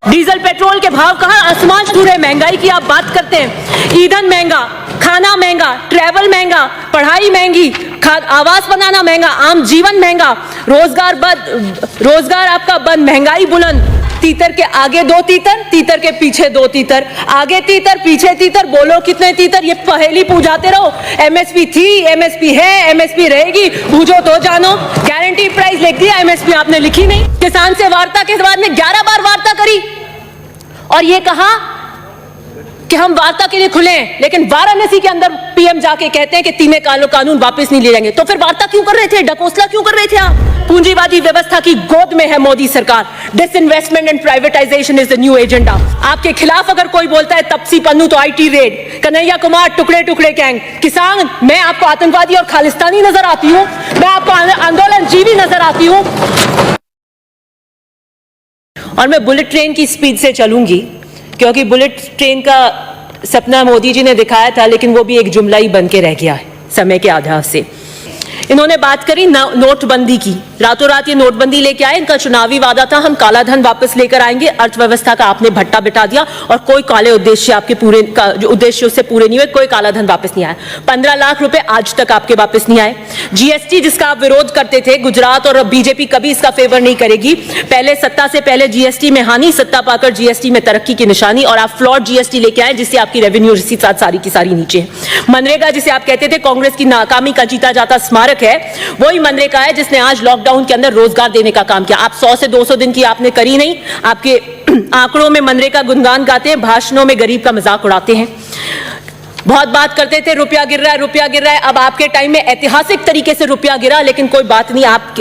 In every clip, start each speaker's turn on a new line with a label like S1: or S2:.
S1: Diesel petrol के भाव कहाँ आसमान छू रहे, महंगाई की आप बात करते हैं। ईंधन महंगा, खाना महंगा, ट्रैवल महंगा, पढ़ाई महंगी, आवास बनाना महंगा, आम जीवन महंगा, रोजगार बंद, रोजगार आपका बंद, महंगाई बुलंद। तीतर के आगे दो तीतर, तीतर के पीछे दो तीतर, आगे तीतर पीछे तीतर, बोलो कितने तीतर, ये पहेली पूछाते रहो। एमएसपी थी, एमएसपी है, एमएसपी रहेगी, बूझो तो जानो। गारंटी प्राइस लिख दिया, एमएसपी आपने लिखी नहीं। किसान से वार्ता के बाद में 11 बार वार्ता करी और ये कहा कि हम वार्ता के लिए खुले हैं, लेकिन वाराणसी के अंदर पीएम जाके कहते हैं कि 3 कानून वापस नहीं ले जाएंगे। तो फिर वार्ता क्यों कर रहे थे, ढकोसला क्यों कर रहे थे आप? पूंजीवादी व्यवस्था की गोद में है मोदी सरकार। Disinvestment and privatisation is the new agenda. आपके खिलाफ अगर कोई बोलता है तपसी पन्नू तो आईटी रेड, कन्हैया कुमार टुकड़े टुकड़े गैंग। किसान, मैं आपको आतंकवादी और खालिस्तानी नजर आती हूँ, मैं आपको आंदोलन जीवी नजर आती हूँ और मैं बुलेट ट्रेन की स्पीड से चलूंगी, क्योंकि बुलेट ट्रेन का सपना मोदी जी ने दिखाया था, लेकिन वो भी एक जुमला ही बन के रह गया है समय के आधार से। इन्होंने बात करी नोटबंदी की, रातों रात ये नोटबंदी लेके आए। इनका चुनावी वादा था हम काला धन वापस लेकर आएंगे, अर्थव्यवस्था का आपने भट्टा बिठा दिया और कोई काले उद्देश्य आपके पूरे जो उद्देश्य उससे पूरे नहीं हुए, कोई काला धन वापस नहीं आया। 15 लाख रुपए आज तक आपके वापस नहीं आए। जीएसटी जिसका आप विरोध करते थे, गुजरात और बीजेपी कभी इसका फेवर नहीं करेगी। पहले सत्ता से पहले जीएसटी में हानि, सत्ता पाकर जीएसटी में तरक्की की निशानी, और आप फ्लॉड जीएसटी लेके आए जिससे आपकी रेवेन्यू रिसीट सारी की सारी नीचे है। मनरेगा जिसे आप कहते थे कांग्रेस की नाकामी का जीता जाता स्मारक है, वही मनरेगा है जिसने आज लॉकडाउन के अंदर रोजगार देने का काम किया। आप 100 से 200 दिन की आपने करी नहीं। आपके आंकड़ों में मनरेगा गुणगान गाते हैं, भाषणों में गरीब का मजाक उड़ाते हैं। बहुत बात करते थे रुपया गिर रहा है, रुपया गिर रहा है। अब आपके टाइम में ऐतिहासिक तरीके से रुपया गिरा, लेकिन कोई बात नहीं। आप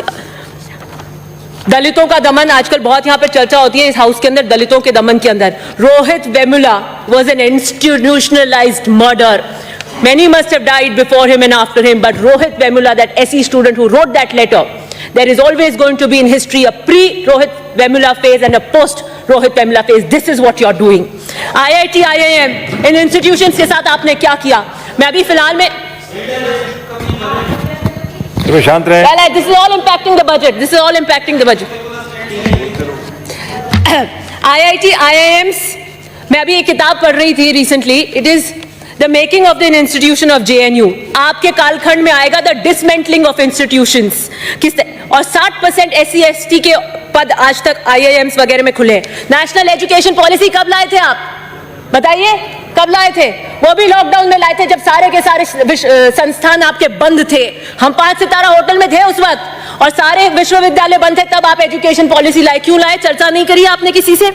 S1: दलितों का दमन आजकल बहुत यहां पर चर्चा होती है इस हाउस के अंदर, दलितों के दमन के अंदर। Rohit Vemula was an institutionalized murder. Many must have died before him and after him, but Rohit Vemula, that SE student who wrote that letter, there is always going to be in history a pre-Rohit Vemula phase and a post-Rohit Vemula phase. This is what you're doing. IIT, IIM, in institutions के साथ आपने क्या किया? मैं अभी फिलहाल में
S2: शांत रहे।
S1: Well, this is all impacting the budget. This is all impacting the budget. IIT, IIMs, मैं अभी एक किताब पढ़ रही थी recently. It is The making of the institution of JNU. आपके कालखंड में आएगा the dismantling of institutions. और 60% SC/ST के पद आज तक IIMs वगैरह में खुले हैं। नेशनल एजुकेशन पॉलिसी कब लाए थे आप? बताइए कब लाए थे? वो भी लॉकडाउन में लाए थे जब सारे के सारे संस्थान आपके बंद थे। हम 5 सितारा होटल में थे उस वक्त और सारे विश्वविद्यालय बंद थे, तब आप एजुकेशन पॉलिसी लाए। क्यों लाए? चर्चा नहीं करी आपने किसी से।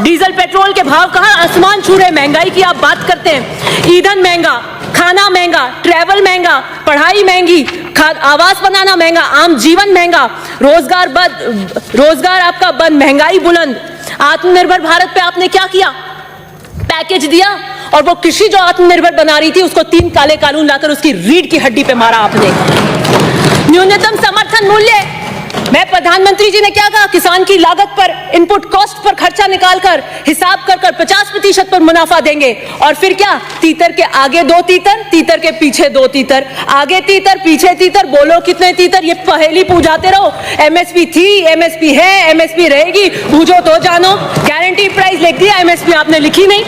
S1: डीजल पेट्रोल के भाव कहाँ आसमान छू रहे, महंगाई की आप बात करते हैं। ईंधन महंगा, खाना महंगा, ट्रैवल महंगा, पढ़ाई महंगी, आवास बनाना महंगा, आम जीवन महंगा, रोजगार बंद, रोजगार आपका बंद, महंगाई बुलंद। आत्मनिर्भर भारत पे आपने क्या किया? पैकेज दिया और वो कृषि जो आत्मनिर्भर बना रही थी उसको 3 काले कानून लाकर उसकी रीढ़ की हड्डी पे मारा आपने। न्यूनतम समर्थन मूल्य, मैं प्रधानमंत्री जी ने क्या कहा? किसान की लागत पर, इनपुट कॉस्ट पर खर्चा निकालकर हिसाब कर 50% पर मुनाफा देंगे। और फिर क्या? तीतर के आगे दो तीतर, तीतर के पीछे दो तीतर, आगे तीतर पीछे तीतर, बोलो कितने तीतर, ये पहेली पूछाते रहो। एमएसपी थी, एमएसपी है, एमएसपी रहेगी, बूझो तो जानो। गारंटी प्राइस लिख दिया, एमएसपी आपने लिखी नहीं।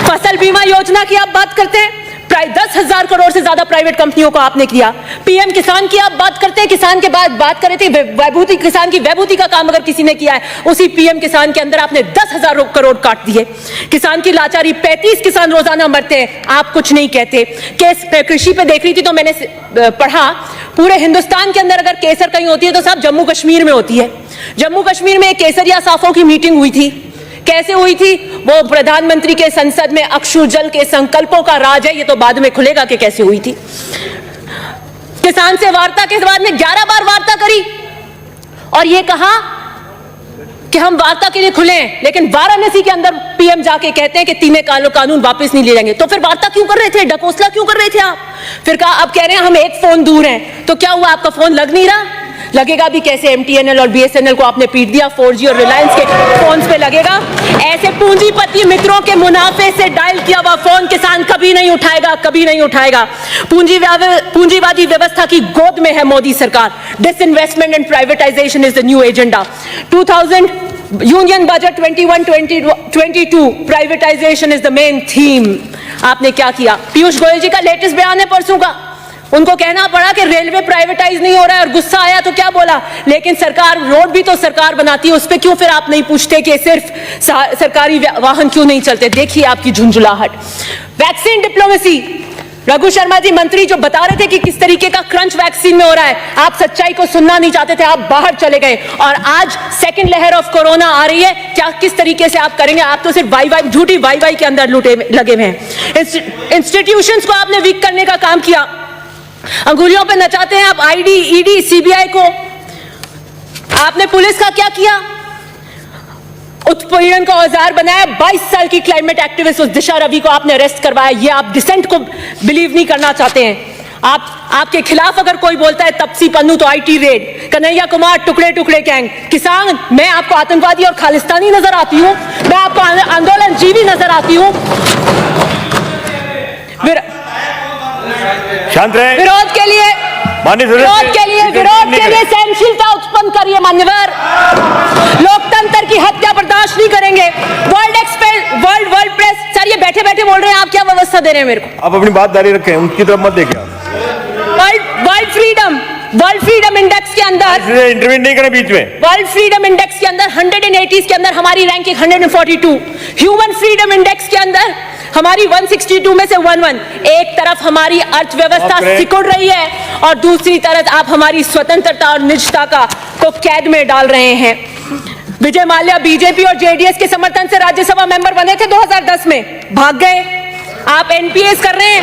S1: फसल बीमा योजना की आप बात करते हैं, 10,000 करोड़ से ज्यादा प्राइवेट कंपनियों को आपने किया। पीएम किसान की आप बात करते हैं, किसान के बाद बात कर रहे थे वैभूति, किसान की वैभूति का काम अगर किसी ने किया है, उसी पीएम किसान के अंदर आपने 10,000 करोड़ काट दिए। किसान की लाचारी, 35 किसान रोजाना मरते हैं, आप कुछ नहीं कहते। केस कृषि पे देख रही थी तो मैंने पढ़ा, पूरे हिंदुस्तान के अंदर अगर केसर कहीं होती है तो साहब जम्मू कश्मीर में होती है। जम्मू कश्मीर में केसरिया साफों की मीटिंग हुई थी। कैसे हुई थी? वो प्रधानमंत्री के संसद में अक्षु जल के संकल्पों का राज है, ये तो बाद में खुलेगा कि कैसे हुई थी। किसान से वार्ता के बाद में 11 बार वार्ता करी और ये कहा कि हम वार्ता के लिए खुले हैं, लेकिन वाराणसी के अंदर पीएम जाके कहते हैं कि 3 कानून वापस नहीं ले जाएंगे। तो फिर वार्ता क्यों कर रहे थे, ढकोसला क्यों कर रहे थे आप? फिर कहा, अब कह रहे हैं हम एक फोन दूर हैं, तो क्या हुआ? आपका फोन लग नहीं रहा? लगेगा भी कैसे? MTNL और BSNL को आपने पीट दिया, 4G और रिलायंस के फोन पे लगेगा। ऐसे पूंजीपति मित्रों के मुनाफे से डायल किया हुआ फोन किसान कभी नहीं उठाएगा, कभी नहीं उठाएगा। पूंजीवादी व्यवस्था की गोद में है मोदी सरकार। Disinvestment and privatisation is the new agenda. Union budget 21-22 privatisation is the main theme. आपने क्या किया? पीयूष गोयल जी का लेटेस्ट बयान है परसों का, उनको कहना पड़ा कि रेलवे प्राइवेटाइज नहीं हो रहा है और गुस्सा आया तो क्या बोला, लेकिन सरकार रोड भी तो सरकार बनाती है, उस पर क्यों फिर आप नहीं पूछते कि सिर्फ सरकारी वाहन क्यों नहीं चलते? देखिए आपकी झुंझुलाहट। वैक्सीन डिप्लोमेसी, रघु शर्मा जी मंत्री जो बता रहे थे कि किस तरीके का क्रंच वैक्सीन में हो रहा है, आप सच्चाई को सुनना नहीं चाहते थे, आप बाहर चले गए और आज सेकंड लहर ऑफ कोरोना आ रही है, क्या किस तरीके से आप करेंगे? आप तो सिर्फ वाई झूठी वाई के अंदर लगे हुए हैं। इंस्टीट्यूशंस को आपने वीक करने का काम किया, अंगुलियों पे नचाते हैं आप आईडी, ईडी, सीबीआई को। आपने पुलिस का क्या किया? उत्पीड़न का औजार बनाया। 22 साल की क्लाइमेट एक्टिविस्ट उस दिशा रवि को आपने अरेस्ट करवाया। ये आप डिसेंट को बिलीव नहीं करना चाहते हैं। आपके खिलाफ अगर कोई बोलता है तपसी पन्नू तो आईटी रेड, कन्हैया कुमार टुकड़े टुकड़े गैंग, किसान, मैं आपको आतंकवादी और खालिस्तानी नजर आती हूं? मैं आपको आंदोलन जीवी नजर आती हूं?
S2: शांत रहे।
S1: विरोध के लिए सहनशीलता उत्पन्न करिए मान्यवर। लोकतंत्र की हत्या बर्दाश्त नहीं करेंगे। वर्ल्ड प्रेस, सर ये बैठे बैठे बोल रहे हैं, आप क्या व्यवस्था दे रहे हैं मेरे को?
S2: आप अपनी बात जारी रखें, उनकी तरफ मत देखिए।
S1: वर्ल्ड फ्रीडम इंडेक्स के अंदर
S2: इंटरव्यू नहीं करें बीच में।
S1: वर्ल्ड फ्रीडम इंडेक्स के अंदर 180 के अंदर हमारी रैंकिंग 142। ह्यूमन फ्रीडम इंडेक्स के अंदर हमारी 162 में से 11। एक तरफ हमारी अर्थव्यवस्था सिकुड़ रही है और दूसरी तरफ आप हमारी स्वतंत्रता और निजता का को कैद में डाल रहे हैं। विजय माल्या बीजेपी और जेडीएस के समर्थन से राज्यसभा मेंबर बने थे 2010 में, भाग गए। आप एनपीएस कर रहे हैं,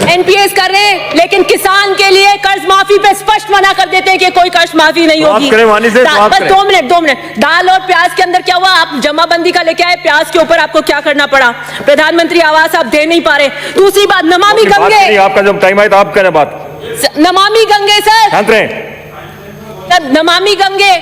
S1: एनपीएस कर रहे हैं, लेकिन किसान के लिए कर्ज माफी पे स्पष्ट मना कर देते हैं कि कोई कर्ज माफी नहीं होगी। बस 2 मिनट। दाल और प्याज के अंदर क्या हुआ? आप जमाबंदी का लेके आए, प्याज के ऊपर आपको क्या करना पड़ा? प्रधानमंत्री आवास आप दे नहीं पा रहे। दूसरी बात, नमामि गंगे,
S2: आपका जब टाइम आए तो आप करें बात।
S1: नमामि गंगे सर, नमामि गंगे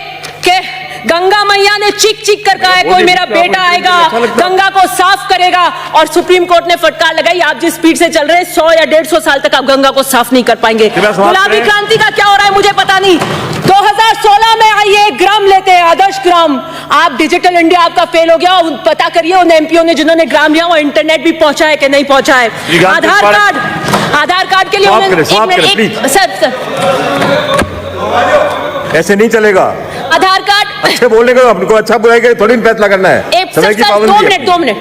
S1: के गंगा मैया ने चीख कर कहा है कोई मेरा बेटा आएगा, गंगा को साफ करेगा, और सुप्रीम कोर्ट ने फटकार लगाई। आप जिस स्पीड से चल रहे हैं 100 या 150 साल तक आप गंगा को साफ नहीं कर पाएंगे। गुलाबी क्रांति का क्या हो रहा है मुझे पता नहीं। 2016 में आइए, ग्राम लेते हैं, आदर्श ग्राम। आप डिजिटल इंडिया आपका फेल हो गया। पता करिए उन एमपीओ ने जिन्होंने ग्राम लिया वो इंटरनेट भी पहुंचा है कि नहीं पहुंचा है। आधार कार्ड के लिए सर
S2: ऐसे नहीं चलेगा।
S1: आधार कार्ड
S2: अच्छे बोलने का आपको अच्छा बुलाएगा, थोड़ी फैसला करना है। समय की पाबंदी है।
S1: 2 मिनट।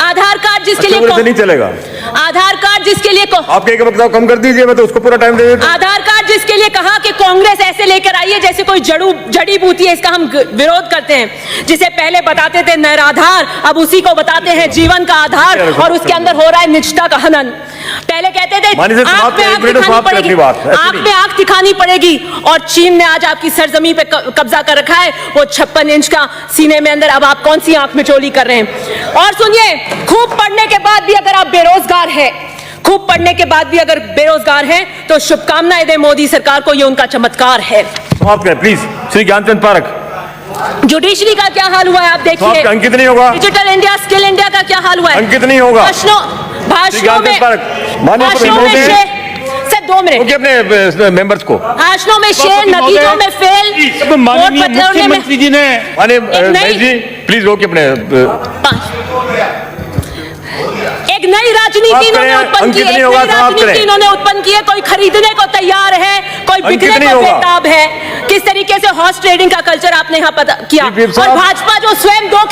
S1: आधार कार्ड जिसके लिए
S2: नहीं चलेगा।
S1: आधार कार्ड जिसके लिए
S2: आप एक वक्त कम कर दीजिए, मैं तो उसको पूरा टाइम दे देता हूं।
S1: आधार कार्ड जिसके लिए कहा कि कांग्रेस ऐसे लेकर आई है जैसे कोई जड़ी बूटी है, इसका हम विरोध करते हैं। जिसे पहले बताते थे निराधार, अब उसी को बताते हैं जीवन का आधार, और उसके अंदर हो रहा है निजता का हनन। पहले कहते थे आंख में आंख दिखानी पड़ेगी, और चीन ने आज आपकी सरजमी पे कब्जा कर रखा है, वो 56 इंच का सीने में अंदर। अब आप कौन सी आंख में चोली कर रहे हैं? और सुनिए, खूब पढ़ने के बाद भी अगर आप बेरोजगार हैं, खूब पढ़ने के बाद भी अगर बेरोजगार हैं, तो शुभकामनाएं दें मोदी सरकार को, ये उनका चमत्कार है।
S2: समाप्त करें प्लीज। श्री ज्ञानचंद पारख।
S1: जुडिशरी का क्या हाल हुआ है आप देखिए।
S2: अंकित नहीं होगा।
S1: डिजिटल इंडिया, स्किल इंडिया का क्या हाल हुआ है?
S2: अंकित नहीं होगा।
S1: भाषणों में सर 2 मिनट
S2: अपने मेंबर्स को,
S1: भाषणों में शेर, नतीजों में फेल।
S2: मुख्यमंत्री जी ने प्लीज रोके अपने।
S1: एक नई राजनीति इन्होंने उत्पन्न की है, इन्होंने उत्पन्न की है। कोई खरीदने को तैयार है, कोई बिकने को बेताब है। किस तरीके से हॉर्स ट्रेडिंग का कल्चर आपने यहाँ पता किया, और भाजपा जो स्वयं 2